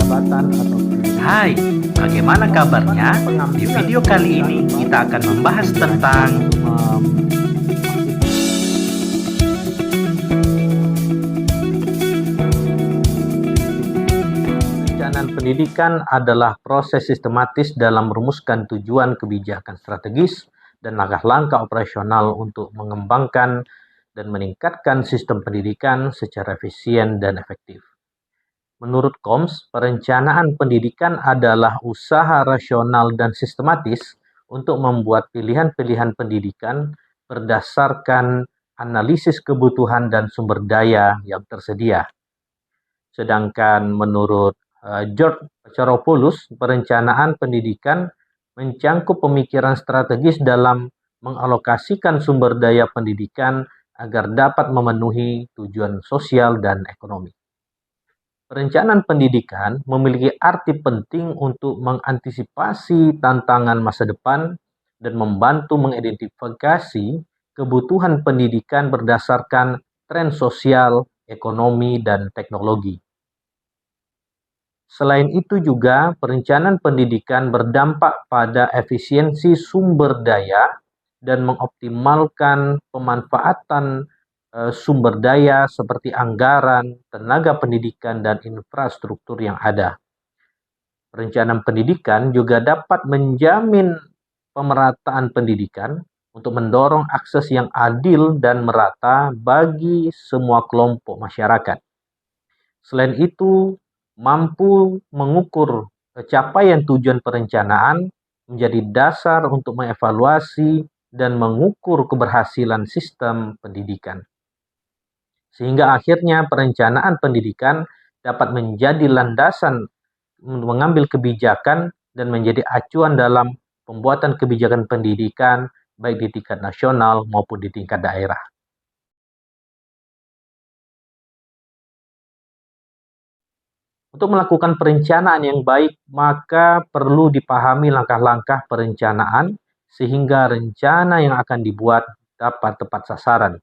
jabatan atau Hai, bagaimana kabarnya? Di video kali ini kita akan membahas tentang perencanaan pendidikan adalah proses sistematis dalam merumuskan tujuan kebijakan strategis dan langkah-langkah operasional untuk mengembangkan dan meningkatkan sistem pendidikan secara efisien dan efektif. Menurut Koms, perencanaan pendidikan adalah usaha rasional dan sistematis untuk membuat pilihan-pilihan pendidikan berdasarkan analisis kebutuhan dan sumber daya yang tersedia. Sedangkan menurut George Charopoulos, perencanaan pendidikan mencangkup pemikiran strategis dalam mengalokasikan sumber daya pendidikan agar dapat memenuhi tujuan sosial dan ekonomi. Perencanaan pendidikan memiliki arti penting untuk mengantisipasi tantangan masa depan dan membantu mengidentifikasi kebutuhan pendidikan berdasarkan tren sosial, ekonomi, dan teknologi. Selain itu juga, perencanaan pendidikan berdampak pada efisiensi sumber daya dan mengoptimalkan pemanfaatan sumber daya seperti anggaran, tenaga pendidikan, dan infrastruktur yang ada. Perencanaan pendidikan juga dapat menjamin pemerataan pendidikan untuk mendorong akses yang adil dan merata bagi semua kelompok masyarakat. Selain itu, mampu mengukur capaian tujuan perencanaan menjadi dasar untuk mengevaluasi dan mengukur keberhasilan sistem pendidikan. Sehingga akhirnya perencanaan pendidikan dapat menjadi landasan mengambil kebijakan dan menjadi acuan dalam pembuatan kebijakan pendidikan baik di tingkat nasional maupun di tingkat daerah. Untuk melakukan perencanaan yang baik, maka perlu dipahami langkah-langkah perencanaan sehingga rencana yang akan dibuat dapat tepat sasaran.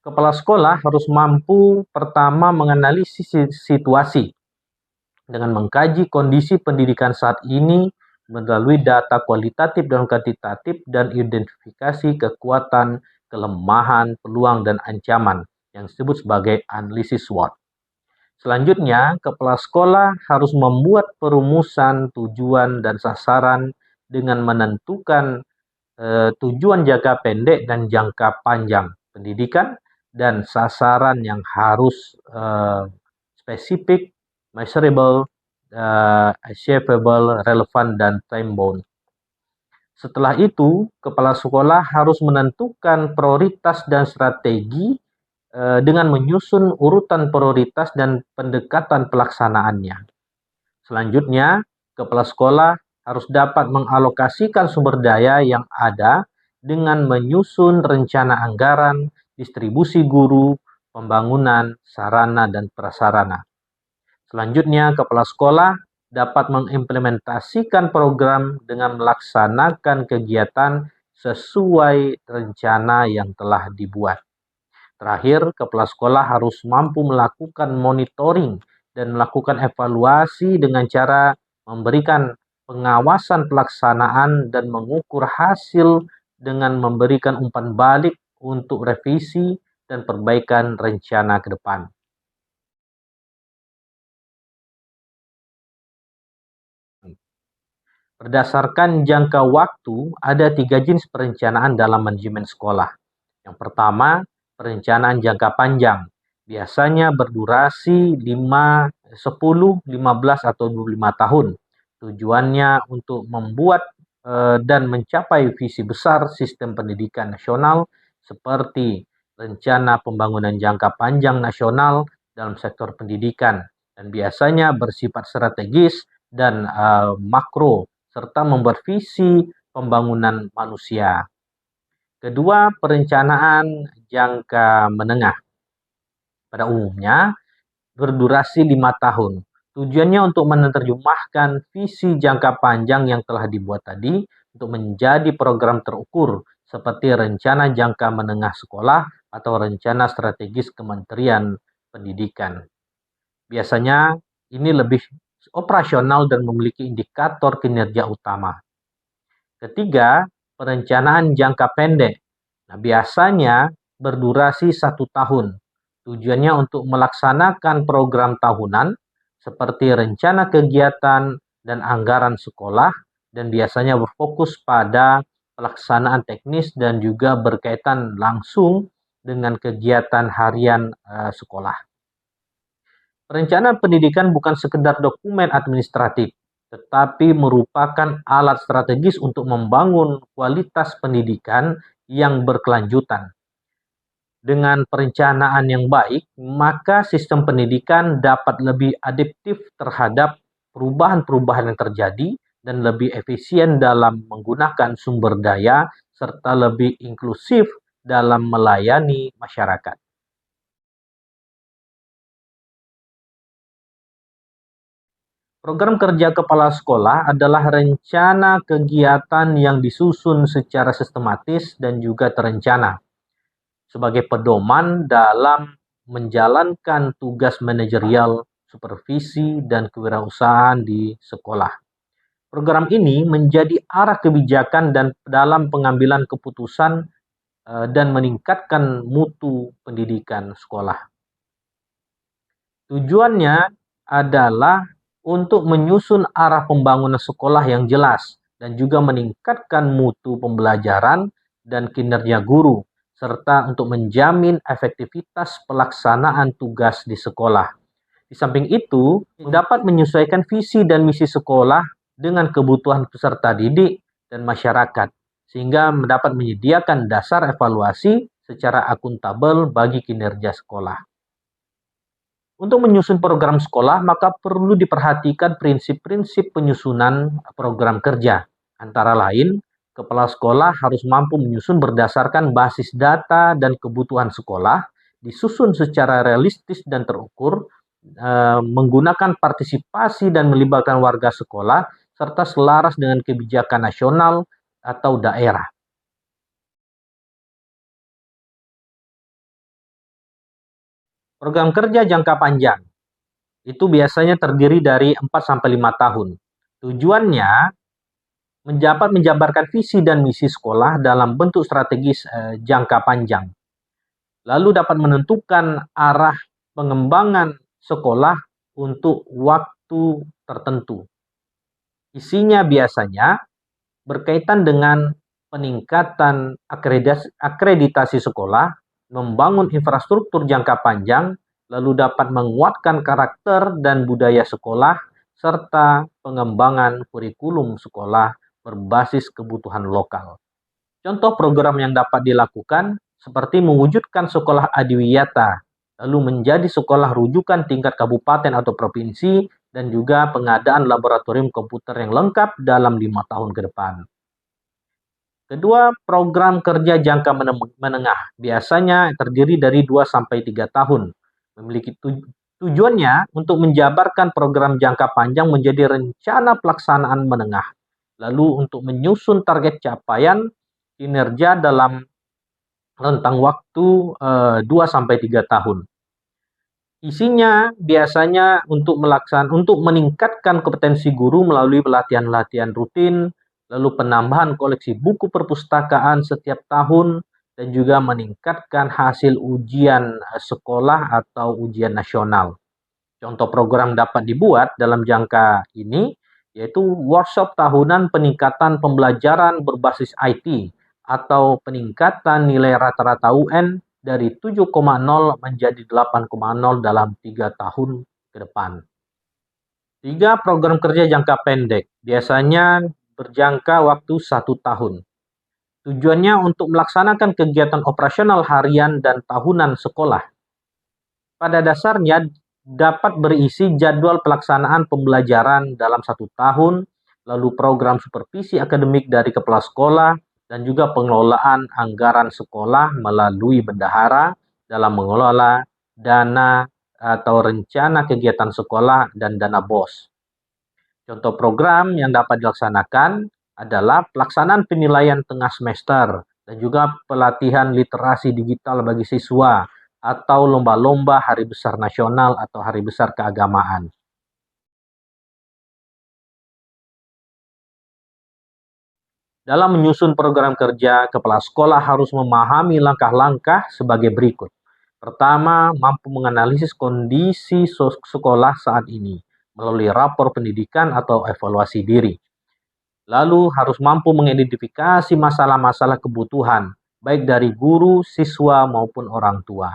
Kepala sekolah harus mampu pertama menganalisis situasi dengan mengkaji kondisi pendidikan saat ini melalui data kualitatif dan kuantitatif dan identifikasi kekuatan, kelemahan, peluang, dan ancaman yang disebut sebagai analisis SWOT. Selanjutnya, kepala sekolah harus membuat perumusan tujuan dan sasaran dengan menentukan tujuan jangka pendek dan jangka panjang pendidikan dan sasaran yang harus spesifik, measurable, achievable, relevan, dan time-bound. Setelah itu, kepala sekolah harus menentukan prioritas dan strategi dengan menyusun urutan prioritas dan pendekatan pelaksanaannya. Selanjutnya, kepala sekolah harus dapat mengalokasikan sumber daya yang ada dengan menyusun rencana anggaran, distribusi guru, pembangunan, sarana, dan prasarana. Selanjutnya, kepala sekolah dapat mengimplementasikan program dengan melaksanakan kegiatan sesuai rencana yang telah dibuat. Terakhir, kepala sekolah harus mampu melakukan monitoring dan melakukan evaluasi dengan cara memberikan pengawasan pelaksanaan dan mengukur hasil dengan memberikan umpan balik untuk revisi dan perbaikan rencana ke depan. Berdasarkan jangka waktu, ada 3 jenis perencanaan dalam manajemen sekolah. Yang pertama, perencanaan jangka panjang. Biasanya berdurasi 5, 10, 15, atau 25 tahun. Tujuannya untuk membuat dan mencapai visi besar sistem pendidikan nasional seperti rencana pembangunan jangka panjang nasional dalam sektor pendidikan. Dan biasanya bersifat strategis dan makro, serta membuat visi pembangunan manusia. Kedua, perencanaan jangka menengah. Pada umumnya, berdurasi 5 tahun. Tujuannya untuk menerjemahkan visi jangka panjang yang telah dibuat tadi untuk menjadi program terukur seperti rencana jangka menengah sekolah atau rencana strategis Kementerian Pendidikan. Biasanya ini lebih operasional dan memiliki indikator kinerja utama. Ketiga, perencanaan jangka pendek. Nah, biasanya berdurasi 1 tahun. Tujuannya untuk melaksanakan program tahunan seperti rencana kegiatan dan anggaran sekolah, dan biasanya berfokus pada pelaksanaan teknis dan juga berkaitan langsung dengan kegiatan harian sekolah. Perencanaan pendidikan bukan sekedar dokumen administratif, tetapi merupakan alat strategis untuk membangun kualitas pendidikan yang berkelanjutan. Dengan perencanaan yang baik, maka sistem pendidikan dapat lebih adaptif terhadap perubahan-perubahan yang terjadi dan lebih efisien dalam menggunakan sumber daya serta lebih inklusif dalam melayani masyarakat. Program kerja kepala sekolah adalah rencana kegiatan yang disusun secara sistematis dan juga terencana sebagai pedoman dalam menjalankan tugas manajerial, supervisi, dan kewirausahaan di sekolah. Program ini menjadi arah kebijakan dan dalam pengambilan keputusan dan meningkatkan mutu pendidikan sekolah. Tujuannya adalah untuk menyusun arah pembangunan sekolah yang jelas dan juga meningkatkan mutu pembelajaran dan kinerja guru, serta untuk menjamin efektivitas pelaksanaan tugas di sekolah. Di samping itu, dapat menyesuaikan visi dan misi sekolah dengan kebutuhan peserta didik dan masyarakat, sehingga dapat menyediakan dasar evaluasi secara akuntabel bagi kinerja sekolah. Untuk menyusun program sekolah, maka perlu diperhatikan prinsip-prinsip penyusunan program kerja. Antara lain, kepala sekolah harus mampu menyusun berdasarkan basis data dan kebutuhan sekolah, disusun secara realistis dan terukur, menggunakan partisipasi dan melibatkan warga sekolah, serta selaras dengan kebijakan nasional atau daerah. Program kerja jangka panjang itu biasanya terdiri dari 4-5 tahun. Tujuannya menjabarkan visi dan misi sekolah dalam bentuk strategis jangka panjang. Lalu dapat menentukan arah pengembangan sekolah untuk waktu tertentu. Isinya biasanya berkaitan dengan peningkatan akreditasi sekolah, membangun infrastruktur jangka panjang, lalu dapat menguatkan karakter dan budaya sekolah, serta pengembangan kurikulum sekolah berbasis kebutuhan lokal. Contoh program yang dapat dilakukan seperti mewujudkan sekolah adiwiyata, lalu menjadi sekolah rujukan tingkat kabupaten atau provinsi, dan juga pengadaan laboratorium komputer yang lengkap dalam 5 tahun ke depan. Kedua, program kerja jangka menengah biasanya terdiri dari 2-3 tahun. Memiliki tujuannya untuk menjabarkan program jangka panjang menjadi rencana pelaksanaan menengah. Lalu untuk menyusun target capaian kinerja dalam rentang waktu 2-3 tahun. Isinya biasanya untuk meningkatkan kompetensi guru melalui pelatihan-pelatihan rutin, lalu penambahan koleksi buku perpustakaan setiap tahun, dan juga meningkatkan hasil ujian sekolah atau ujian nasional. Contoh program dapat dibuat dalam jangka ini yaitu workshop tahunan peningkatan pembelajaran berbasis IT atau peningkatan nilai rata-rata UN dari 7,0 menjadi 8,0 dalam 3 tahun ke depan. 3. Program kerja jangka pendek, biasanya berjangka waktu 1 tahun. Tujuannya untuk melaksanakan kegiatan operasional harian dan tahunan sekolah. Pada dasarnya dapat berisi jadwal pelaksanaan pembelajaran dalam 1 tahun, lalu program supervisi akademik dari kepala sekolah, dan juga pengelolaan anggaran sekolah melalui bendahara dalam mengelola dana atau rencana kegiatan sekolah dan dana BOS. Contoh program yang dapat dilaksanakan adalah pelaksanaan penilaian tengah semester dan juga pelatihan literasi digital bagi siswa atau lomba-lomba hari besar nasional atau hari besar keagamaan. Dalam menyusun program kerja, kepala sekolah harus memahami langkah-langkah sebagai berikut. Pertama, mampu menganalisis kondisi sekolah saat ini melalui rapor pendidikan atau evaluasi diri. Lalu harus mampu mengidentifikasi masalah-masalah kebutuhan, baik dari guru, siswa, maupun orang tua.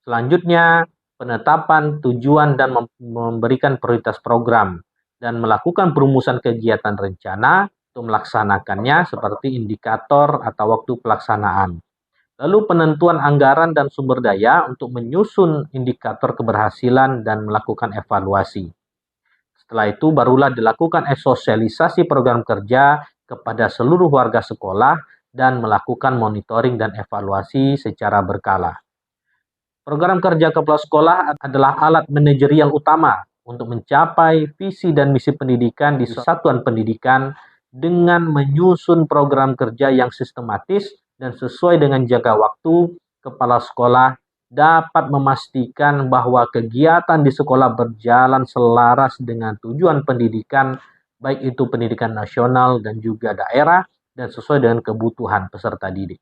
Selanjutnya, penetapan tujuan dan memberikan prioritas program, dan melakukan perumusan kegiatan rencana untuk melaksanakannya seperti indikator atau waktu pelaksanaan. Lalu penentuan anggaran dan sumber daya untuk menyusun indikator keberhasilan dan melakukan evaluasi. Setelah itu barulah dilakukan sosialisasi program kerja kepada seluruh warga sekolah dan melakukan monitoring dan evaluasi secara berkala. Program kerja kepala sekolah adalah alat manajerial utama untuk mencapai visi dan misi pendidikan di satuan pendidikan dengan menyusun program kerja yang sistematis dan sesuai dengan jangka waktu. Kepala sekolah dapat memastikan bahwa kegiatan di sekolah berjalan selaras dengan tujuan pendidikan, baik itu pendidikan nasional dan juga daerah, dan sesuai dengan kebutuhan peserta didik.